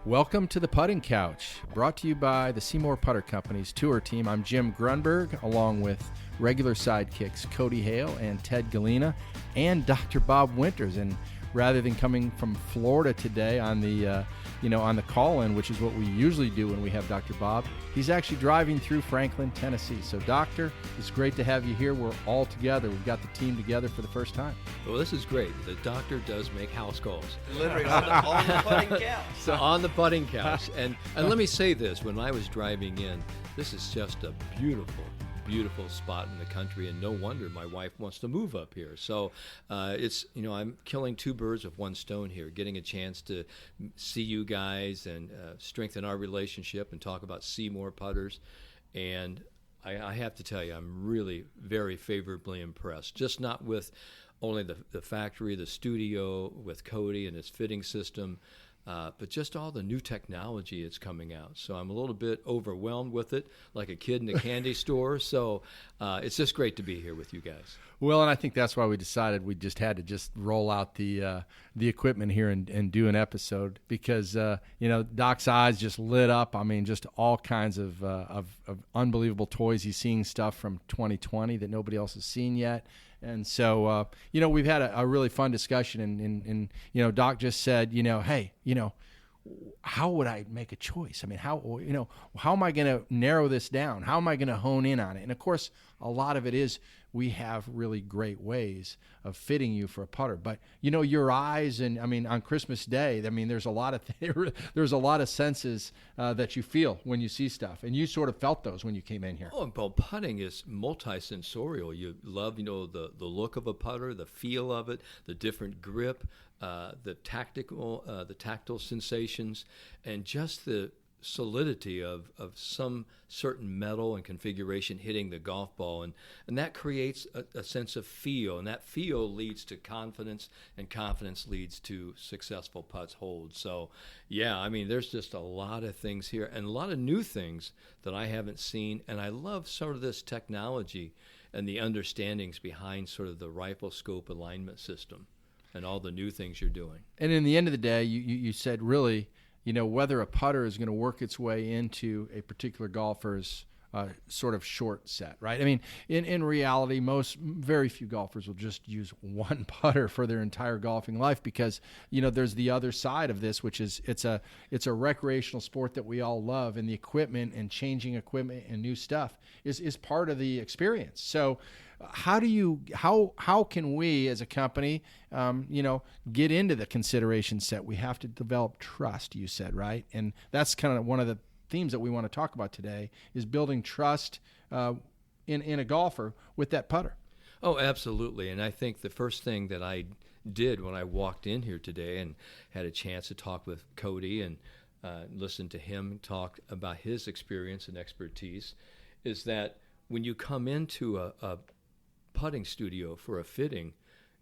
Welcome to the Putting Couch, brought to you by the SeeMore Putter Company's tour team. I'm Jim Grunberg, along with regular sidekicks Cody Hale and Ted Galena, and Dr. Bob Winters. And rather than coming from Florida today on the on the call-in, which is what we usually do when we have Dr. Bob, he's actually driving through Franklin, Tennessee. So, Doctor, it's great to have you here. We're all together. We've got the team together for the first time. Well, this is great. The doctor does make house calls. Literally on the putting couch. So on the putting couch. And let me say this, when I was driving in, this is just a beautiful spot in the country, and no wonder my wife wants to move up here. So I'm killing two birds with one stone here, getting a chance to see you guys and strengthen our relationship and talk about SeeMore putters. And I have to tell you, I'm really very favorably impressed, just not with only the factory, the studio, with Cody and his fitting system, but just all the new technology that's coming out. So I'm a little bit overwhelmed with it, like a kid in a candy store. So it's just great to be here with you guys. Well, and I think that's why we decided we just had to just roll out the equipment here and do an episode, because Doc's eyes just lit up. I mean, just all kinds of unbelievable toys. He's seeing stuff from 2020 that nobody else has seen yet. And so, we've had a really fun discussion, and Doc just said, hey, how would I make a choice? I mean, how am I going to narrow this down? How am I going to hone in on it? And of course, a lot of it is we have really great ways of fitting you for a putter. But your eyes, and I mean, on Christmas Day, I mean, there's a lot of senses that you feel when you see stuff, and you sort of felt those when you came in here. Oh, well, putting is multi-sensorial. You love, the look of a putter, the feel of it, the different grip, the tactile sensations, and just the solidity of some certain metal and configuration hitting the golf ball, and that creates a sense of feel, and that feel leads to confidence, and confidence leads to successful putts hold. So yeah, I mean, there's just a lot of things here and a lot of new things that I haven't seen, and I love sort of this technology and the understandings behind sort of the rifle scope alignment system and all the new things you're doing. And in the end of the day, you said really, whether a putter is going to work its way into a particular golfer's sort of short set, right? I mean, in reality, very few golfers will just use one putter for their entire golfing life, because there's the other side of this, which is it's a recreational sport that we all love, and the equipment and changing equipment and new stuff is part of the experience. So how can we as a company get into the consideration set? We have to develop trust, you said, right? And that's kind of one of the themes that we want to talk about today, is building trust in a golfer with that putter. Oh, absolutely. And I think the first thing that I did when I walked in here today and had a chance to talk with Cody and listen to him talk about his experience and expertise is that when you come into a putting studio for a fitting,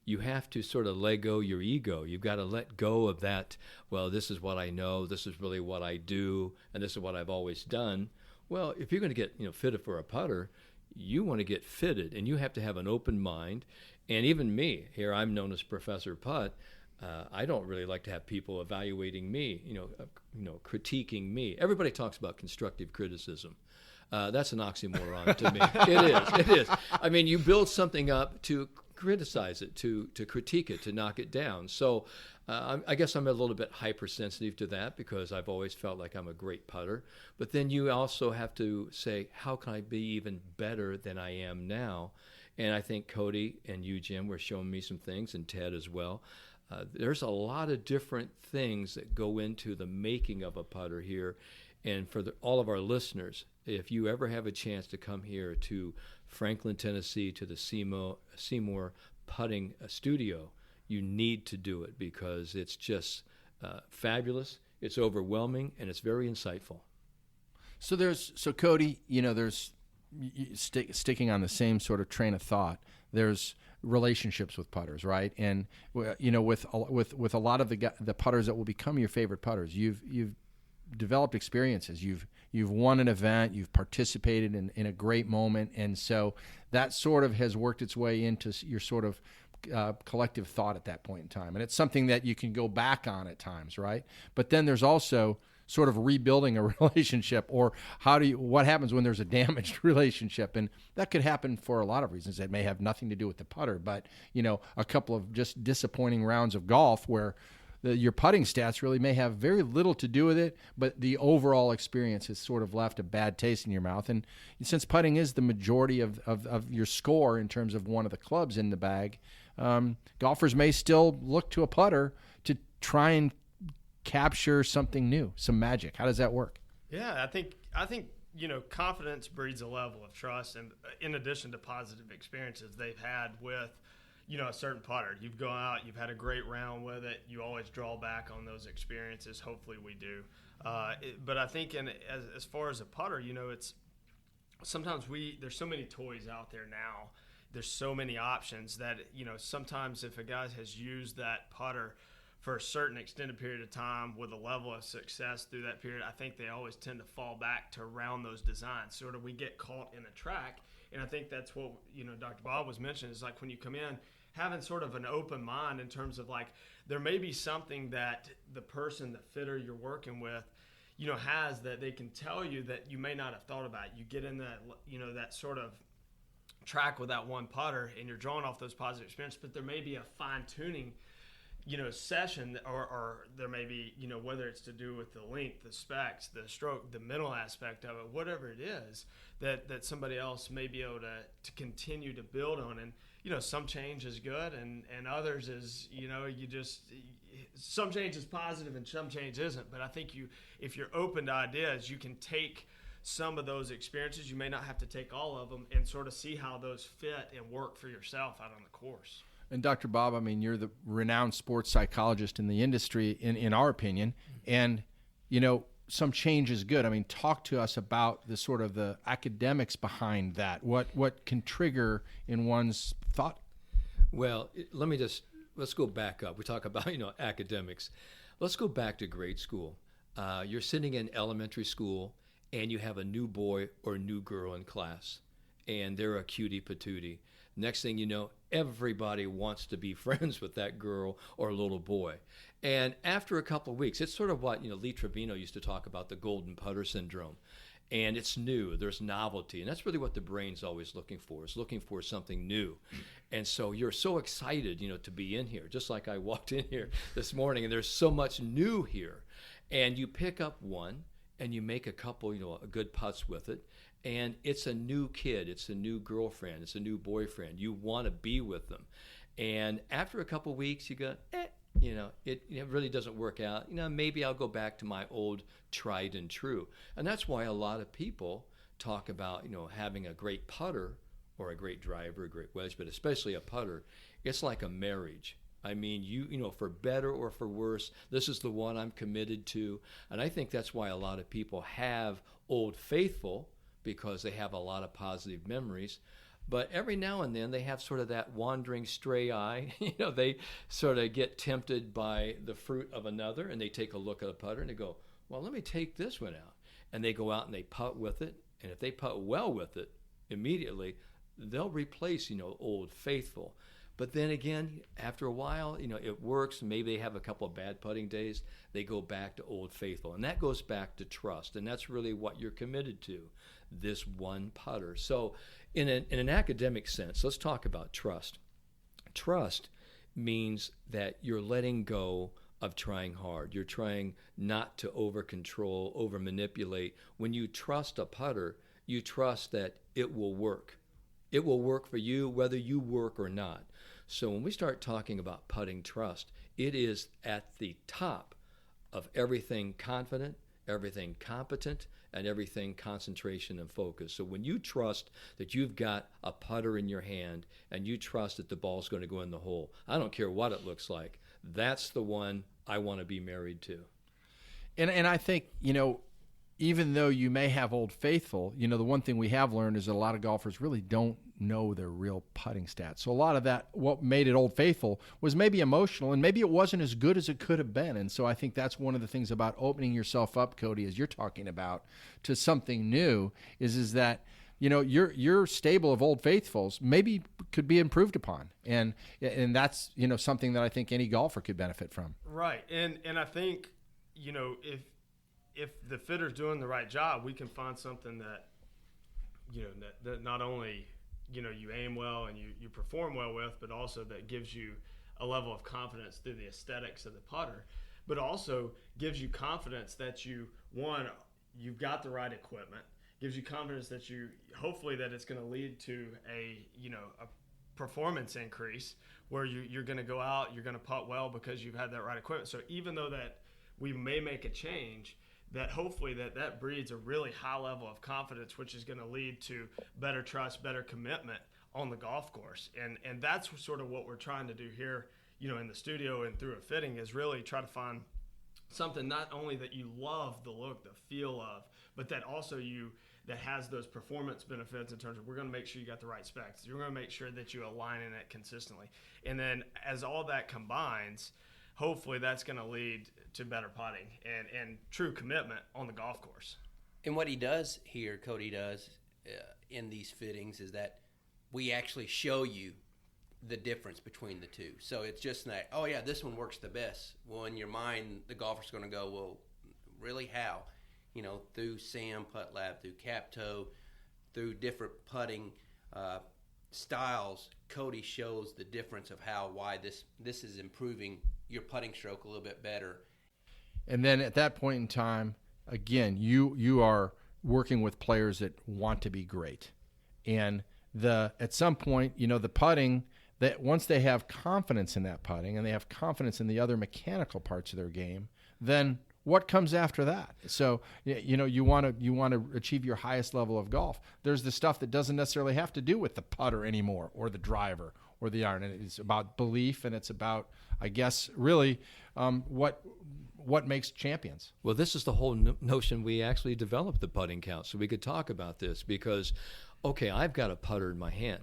you have to sort of let go your ego. You've got to let go of that, well, this is what I know, this is really what I do, and this is what I've always done. Well, if you're going to get fitted for a putter, you want to get fitted, and you have to have an open mind. And even me, here I'm known as Professor Putt, I don't really like to have people evaluating me, critiquing me. Everybody talks about constructive criticism. That's an oxymoron to me. It is. I mean, you build something up to criticize it, to critique it, to knock it down. So I guess I'm a little bit hypersensitive to that, because I've always felt like I'm a great putter. But then you also have to say, how can I be even better than I am now? And I think Cody and you, Jim, were showing me some things, and Ted as well. There's a lot of different things that go into the making of a putter here. And for all of our listeners, if you ever have a chance to come here to Franklin, Tennessee, to the SeeMore Putting Studio, you need to do it, because it's just fabulous, it's overwhelming, and it's very insightful. So Cody, there's sticking on the same sort of train of thought. There's relationships with putters, right? And with a lot of the putters that will become your favorite putters, you've developed experiences. You've won an event. You've participated in a great moment, and so that sort of has worked its way into your sort of collective thought at that point in time. And it's something that you can go back on at times, right? But then there's also sort of rebuilding a relationship, or what happens when there's a damaged relationship? And that could happen for a lot of reasons. It may have nothing to do with the putter, but a couple of just disappointing rounds of golf where your putting stats really may have very little to do with it, but the overall experience has sort of left a bad taste in your mouth. And since putting is the majority of your score in terms of one of the clubs in the bag, golfers may still look to a putter to try and capture something new, some magic. How does that work? Yeah, I think confidence breeds a level of trust, and in addition to positive experiences they've had with a certain putter. You've gone out, you've had a great round with it. You always draw back on those experiences. Hopefully we do. But I think as far as a putter, it's sometimes there's so many toys out there now. There's so many options that, sometimes if a guy has used that putter for a certain extended period of time with a level of success through that period, I think they always tend to fall back to around those designs. Sort of we get caught in a track. And I think that's what, Dr. Bob was mentioning is like when you come in, having sort of an open mind in terms of like there may be something that the fitter you're working with, has that they can tell you that you may not have thought about. You get in that, that sort of track with that one putter and you're drawing off those positive experiences, but there may be a fine tuning session, or there may be, whether it's to do with the length, the specs, the stroke, the mental aspect of it, whatever it is, that somebody else may be able to continue to build on. And, some change is good and others is, some change is positive and some change isn't. But I think if you're open to ideas, you can take some of those experiences. You may not have to take all of them and sort of see how those fit and work for yourself out on the course. And Dr. Bob, I mean, you're the renowned sports psychologist in the industry, in our opinion, and, some change is good. I mean, talk to us about the sort of the academics behind that. What can trigger in one's thought? Well, let's go back up. We talk about, academics. Let's go back to grade school. You're sitting in elementary school and you have a new boy or new girl in class and they're a cutie patootie. Next thing you know, everybody wants to be friends with that girl or little boy. And after a couple of weeks, it's sort of what, Lee Trevino used to talk about, the golden putter syndrome. And it's new, there's novelty. And that's really what the brain's always looking for, is looking for something new. And so you're so excited, to be in here. Just like I walked in here this morning and there's so much new here. And you pick up one and you make a couple, good putts with it. And it's a new kid, it's a new girlfriend, it's a new boyfriend. You want to be with them. And after a couple of weeks, you go, it really doesn't work out. Maybe I'll go back to my old tried and true. And that's why a lot of people talk about, having a great putter or a great driver, a great wedge, but especially a putter. It's like a marriage. I mean, for better or for worse, this is the one I'm committed to. And I think that's why a lot of people have Old Faithful, because they have a lot of positive memories. But every now and then they have sort of that wandering stray eye. They sort of get tempted by the fruit of another and they take a look at a putter and they go, well, let me take this one out. And they go out and they putt with it. And if they putt well with it, immediately they'll replace, Old Faithful. But then again, after a while, it works. Maybe they have a couple of bad putting days. They go back to Old Faithful. And that goes back to trust. And that's really what you're committed to, this one putter. So in an academic sense, let's talk about trust. Trust means that you're letting go of trying hard. You're trying not to over-control, over-manipulate. When you trust a putter, you trust that it will work. It will work for you whether you work or not. So when we start talking about putting trust, it is at the top of everything confident, everything competent, and everything concentration and focus. So when you trust that you've got a putter in your hand and you trust that the ball's going to go in the hole, I don't care what it looks like, that's the one I want to be married to. And I think, even though you may have Old Faithful, the one thing we have learned is that a lot of golfers really don't know their real putting stats. So a lot of that, what made it Old Faithful, was maybe emotional, and maybe it wasn't as good as it could have been. And so I think that's one of the things about opening yourself up, Cody, as you're talking about, to something new, is that your stable of Old Faithfuls maybe could be improved upon, and that's something that I think any golfer could benefit from. Right, and I think if if the fitter's doing the right job, we can find something that, that not only, you aim well and you perform well with, but also that gives you a level of confidence through the aesthetics of the putter, but also gives you confidence that you've got the right equipment, gives you confidence that hopefully that it's going to lead to a performance increase where you're going to go out, you're going to putt well because you've had that right equipment. So even though that we may make a change, that hopefully that breeds a really high level of confidence, which is going to lead to better trust, better commitment on the golf course. And that's sort of what we're trying to do here, in the studio and through a fitting, is really try to find something not only that you love the look, the feel of, but that also that has those performance benefits in terms of, we're going to make sure you got the right specs. You're going to make sure that you align in it consistently. And then as all that combines, hopefully that's going to lead to better putting and true commitment on the golf course. And what he does here, Cody does in these fittings, is that we actually show you the difference between the two. So it's just not, oh yeah, this one works the best. Well, in your mind, the golfer's going to go, well, really, how? Through Sam Putt Lab, through Capto, through different putting styles, Cody shows the difference of why this is improving your putting stroke a little bit better. And then at that point in time, again, you are working with players that want to be great. And at some point, the putting, that once they have confidence in that putting and they have confidence in the other mechanical parts of their game, then what comes after that? So, you want to achieve your highest level of golf. There's the stuff that doesn't necessarily have to do with the putter anymore, or the driver, or the iron. And it's about belief, and it's about, I guess, really what makes champions. Well, this is the whole notion we actually developed the putting count, so we could talk about this because, okay, I've got a putter in my hand.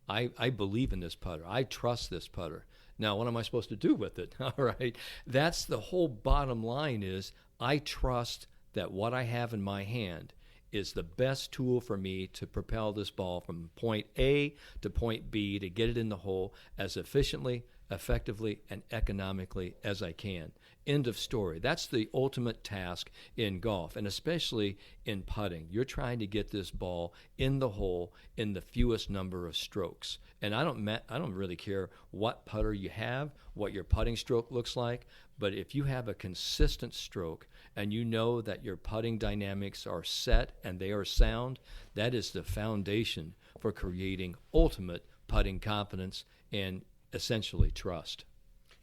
I believe in this putter. I trust this putter. Now, what am I supposed to do with it? All right. That's the whole bottom line is I trust that what I have in my hand is the best tool for me to propel this ball from point A to point B to get it in the hole as efficiently, effectively, and economically as I can. End of story. That's the ultimate task in golf, and especially in putting. You're trying to get this ball in the hole in the fewest number of strokes. And I don't really care what putter you have, what your putting stroke looks like, but if you have a consistent stroke and you know that your putting dynamics are set and they are sound, that is the foundation for creating ultimate putting confidence and essentially trust.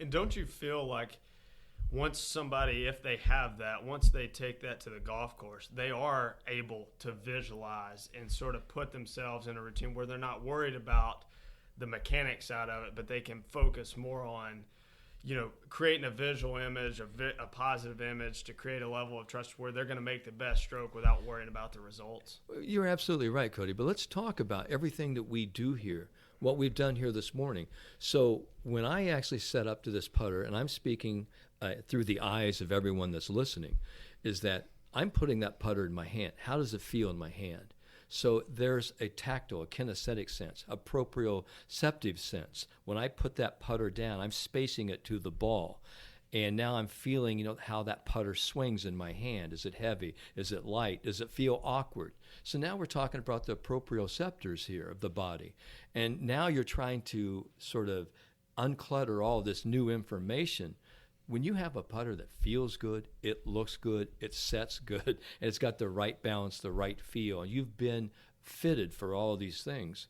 And don't you feel like once somebody, if they have that, once they take that to the golf course, they are able to visualize and sort of put themselves in a routine where they're not worried about the mechanics side of it, but they can focus more on, creating a visual image, a positive image to create a level of trust where they're going to make the best stroke without worrying about the results. You're absolutely right, Cody, but let's talk about everything that we do here, what we've done here this morning. So when I actually set up to this putter, and I'm speaking through the eyes of everyone that's listening, is that I'm putting that putter in my hand. How does it feel in my hand? So there's a tactile, a kinesthetic sense, a proprioceptive sense. When I put that putter down, I'm spacing it to the ball. And now I'm feeling, how that putter swings in my hand. Is it heavy? Is it light? Does it feel awkward? So now we're talking about the proprioceptors here of the body. And now you're trying to sort of unclutter all this new information. When you have a putter that feels good, it looks good, it sets good, and it's got the right balance, the right feel, and you've been fitted for all of these things,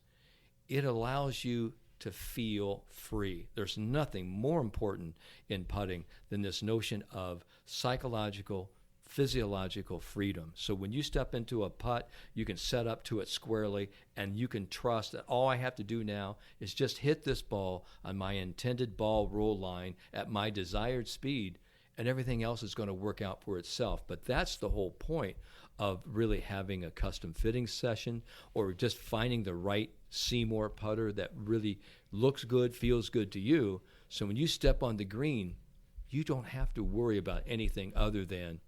it allows you to feel free. There's nothing more important in putting than this notion of psychological, physiological freedom. So when you step into a putt, you can set up to it squarely, and you can trust that all I have to do now is just hit this ball on my intended ball roll line at my desired speed, and everything else is going to work out for itself. But that's the whole point of really having a custom fitting session, or just finding the right SeeMore putter that really looks good, feels good to you. So when you step on the green, you don't have to worry about anything other than,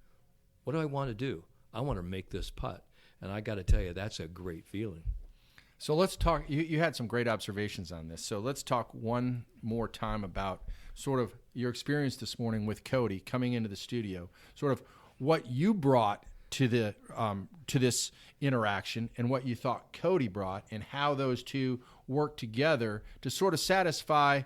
what do I want to do? I want to make this putt. And I got to tell you, that's a great feeling. So let's talk. You had some great observations on this. So let's talk one more time about sort of your experience this morning with Cody coming into the studio. Sort of what you brought to the to this interaction and what you thought Cody brought, and how those two work together to sort of satisfy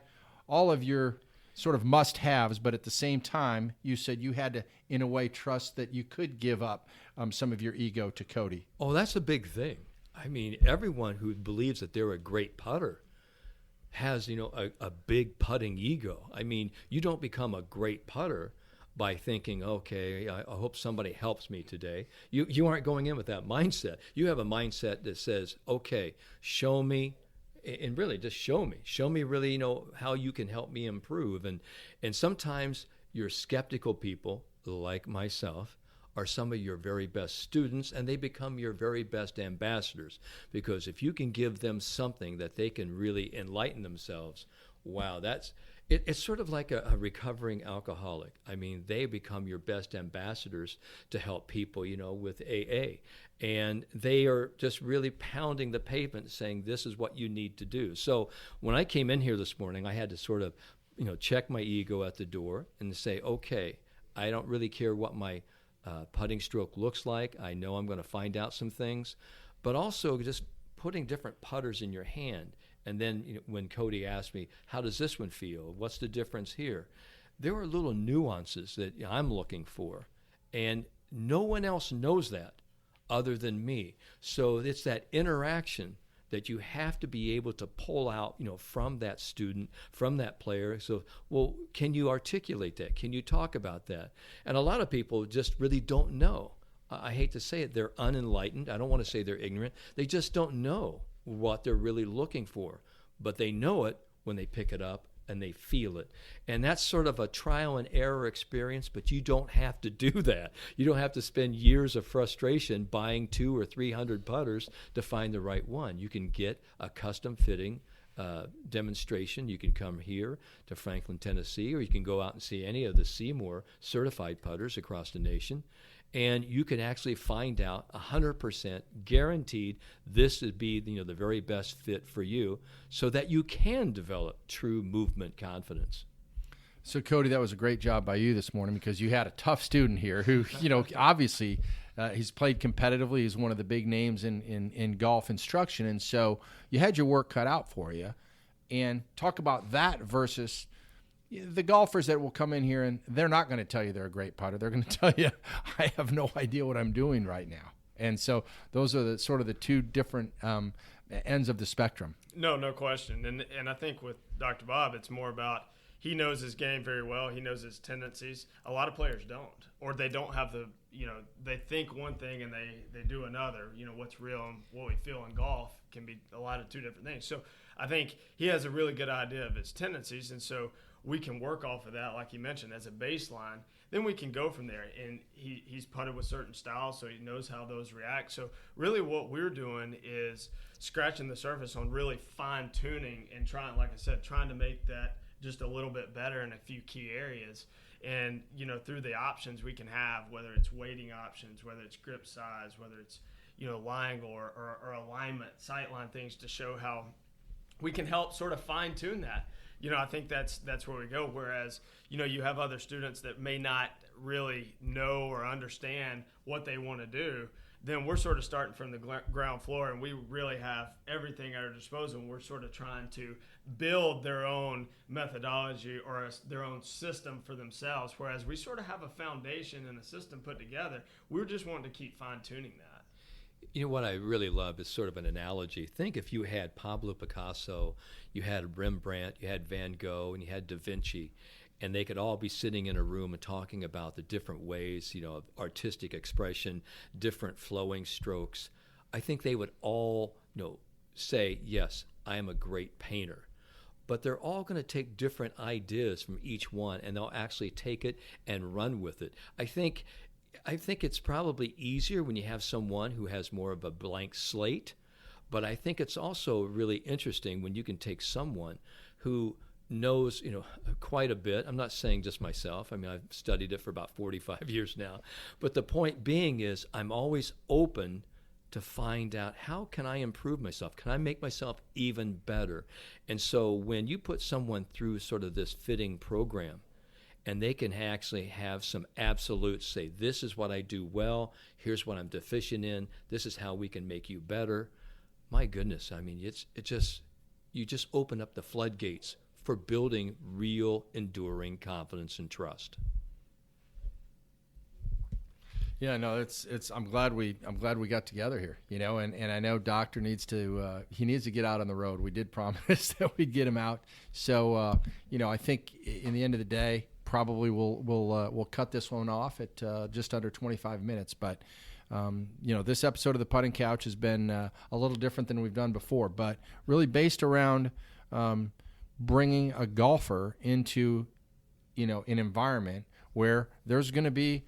all of your sort of must-haves, but at the same time, you said you had to, in a way, trust that you could give up some of your ego to Cody. Oh, that's a big thing. I mean, everyone who believes that they're a great putter has, a big putting ego. I mean, you don't become a great putter by thinking, okay, I hope somebody helps me today. You aren't going in with that mindset. You have a mindset that says, okay, show me, and really just show me really, how you can help me improve. And sometimes your skeptical people, like myself, are some of your very best students, and they become your very best ambassadors. Because if you can give them something that they can really enlighten themselves, wow, it's sort of like a recovering alcoholic. I mean, they become your best ambassadors to help people, with AA. And they are just really pounding the pavement saying, this is what you need to do. So when I came in here this morning, I had to sort of, check my ego at the door and say, okay, I don't really care what my putting stroke looks like. I know I'm going to find out some things, but also just putting different putters in your hand. And then when Cody asked me, how does this one feel? What's the difference here? There were little nuances that I'm looking for. And no one else knows that other than me. So it's that interaction that you have to be able to pull out, from that student, from that player. So, well, can you articulate that? Can you talk about that? And a lot of people just really don't know. I hate to say it, they're unenlightened. I don't want to say they're ignorant. They just don't know what they're really looking for. But they know it when they pick it up and they feel it. And that's sort of a trial and error experience, but you don't have to do that. You don't have to spend years of frustration buying 200 or 300 putters to find the right one. You can get a custom fitting demonstration. You can come here to Franklin, Tennessee, or you can go out and see any of the SeeMore certified putters across the nation. And you can actually find out 100% guaranteed this would be the very best fit for you, so that you can develop true movement confidence. So, Cody, that was a great job by you this morning, because you had a tough student here who, obviously he's played competitively. He's one of the big names in golf instruction. And so you had your work cut out for you. And talk about that versus the golfers that will come in here and they're not going to tell you they're a great putter. They're going to tell you, I have no idea what I'm doing right now. And so those are the sort of the two different ends of the spectrum. No question. And I think with Dr. Bob, it's more about he knows his game very well. He knows his tendencies. A lot of players don't, or they don't have they think one thing and they do another. What's real and what we feel in golf can be a lot of two different things. So I think he has a really good idea of his tendencies. And so we can work off of that, like you mentioned, as a baseline. Then we can go from there. And he's putted with certain styles, so he knows how those react. So really what we're doing is scratching the surface on really fine-tuning and trying to make that just a little bit better in a few key areas. And, through the options we can have, whether it's weighting options, whether it's grip size, whether it's, lie angle or alignment, sightline things to show how we can help sort of fine-tune that. I think that's where we go. Whereas, you have other students that may not really know or understand what they want to do. Then we're sort of starting from the ground floor, and we really have everything at our disposal. And we're sort of trying to build their own methodology or their own system for themselves. Whereas we sort of have a foundation and a system put together. We're just wanting to keep fine-tuning that. What I really love is sort of an analogy. Think if you had Pablo Picasso, you had Rembrandt, you had Van Gogh, and you had Da Vinci, and they could all be sitting in a room and talking about the different ways, of artistic expression, different flowing strokes. I think they would all, say, yes, I am a great painter. But they're all going to take different ideas from each one, and they'll actually take it and run with it. I think it's probably easier when you have someone who has more of a blank slate, but I think it's also really interesting when you can take someone who knows, quite a bit. I'm not saying just myself. I mean, I've studied it for about 45 years now. But the point being is I'm always open to find out, how can I improve myself? Can I make myself even better? And so when you put someone through sort of this fitting program, and they can actually have some absolutes, say, this is what I do well, here's what I'm deficient in, this is how we can make you better. My goodness, I mean, you just open up the floodgates for building real, enduring confidence and trust. Yeah, no, I'm glad we got together here, you know, and I know Doctor needs to get out on the road. We did promise that we'd get him out. So, you know, I think in the end of the day, probably we'll cut this one off at just under 25 minutes. But, you know, this episode of the Putting Couch has been a little different than we've done before, but really based around bringing a golfer into, you know, an environment where there's going to be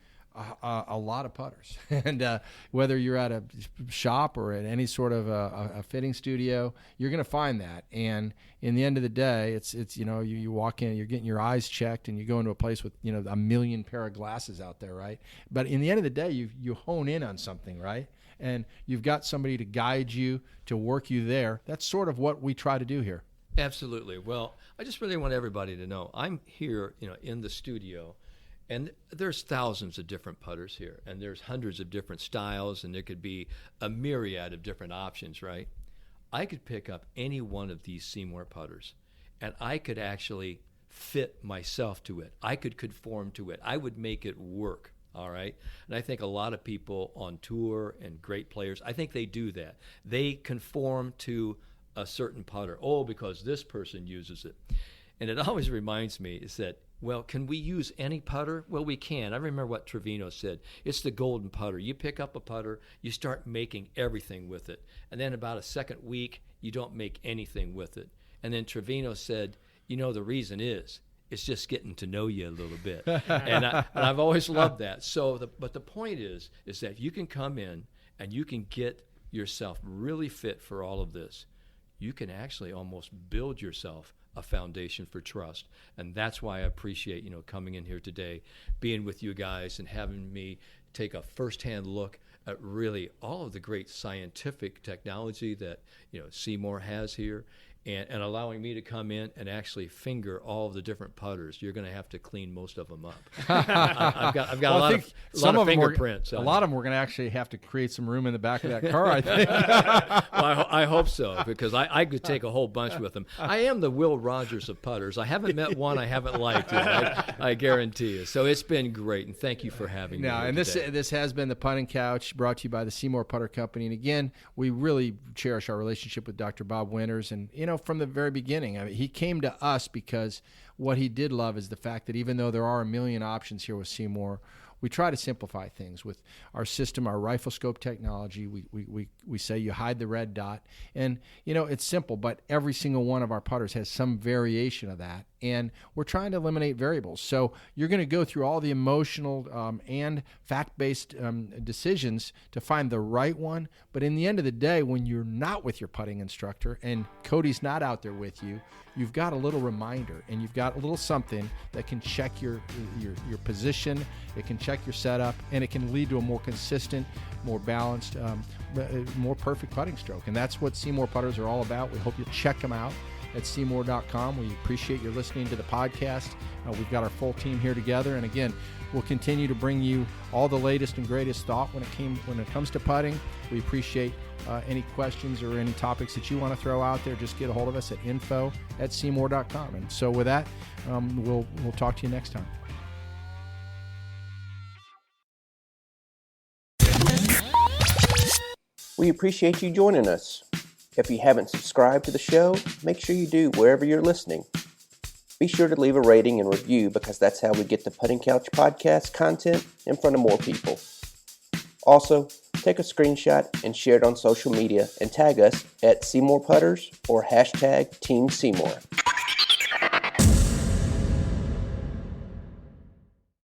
a lot of putters, and whether you're at a shop or at any sort of a fitting studio, you're going to find that. And in the end of the day, it's you know, you walk in, you're getting your eyes checked, and you go into a place with, you know, a million pair of glasses out there, right? But in the end of the day, you hone in on something, right? And you've got somebody to guide you, to work you there. That's sort of what we try to do here. Absolutely. Well, I just really want everybody to know I'm here, you know, in the studio. And there's thousands of different putters here, and there's hundreds of different styles, and there could be a myriad of different options, right? I could pick up any one of these SeeMore putters, and I could actually fit myself to it. I could conform to it. I would make it work, all right? And I think a lot of people on tour and great players, I think they do that. They conform to a certain putter, because this person uses it. And it always reminds me is that, well, can we use any putter? Well, we can. I remember what Trevino said. It's the golden putter. You pick up a putter, you start making everything with it. And then about a second week, you don't make anything with it. And then Trevino said, you know, the reason is it's just getting to know you a little bit. and I've always loved that. But the point is that you can come in and you can get yourself really fit for all of this. You can actually almost build yourself a foundation for trust. And that's why I appreciate, you know, coming in here today, being with you guys and having me take a firsthand look at really all of the great scientific technology that, you know, SeeMore has here, and allowing me to come in and actually finger all of the different putters. You're going to have to clean most of them up. I've got a lot of fingerprints. A lot of them we're going to actually have to create some room in the back of that car, I think. Well, I hope so, because I could take a whole bunch with them. I am the Will Rogers of putters. I haven't met one I haven't liked yet, I guarantee you. So it's been great, and thank you for having me here and today. This has been the Putting Couch, brought to you by the SeeMore Putter Company. And again, we really cherish our relationship with Dr. Bob Winters, and you know, from the very beginning, I mean, he came to us because what he did love is the fact that even though there are a million options here with SeeMore, we try to simplify things with our system, our rifle scope technology. We say you hide the red dot, and you know, it's simple, but every single one of our putters has some variation of that, and we're trying to eliminate variables. So you're going to go through all the emotional and fact-based decisions to find the right one. But in the end of the day, when you're not with your putting instructor and Cody's not out there with you, you've got a little reminder, and you've got a little something that can check your position, it can check your setup, and it can lead to a more consistent, more balanced, more perfect putting stroke. And that's what SeeMore putters are all about. We hope you check them out at SeeMore.com. We appreciate you listening to the podcast. We've got our full team here together, and again, we'll continue to bring you all the latest and greatest thought when it comes to putting. We appreciate any questions or any topics that you want to throw out there. Just get a hold of us at info@SeeMore.com. And so with that, we'll talk to you next time. We appreciate you joining us. If you haven't subscribed to the show, make sure you do wherever you're listening. Be sure to leave a rating and review, because that's how we get the Putting Couch podcast content in front of more people. Also, take a screenshot and share it on social media and tag us at SeeMore Putters or #Team SeeMore.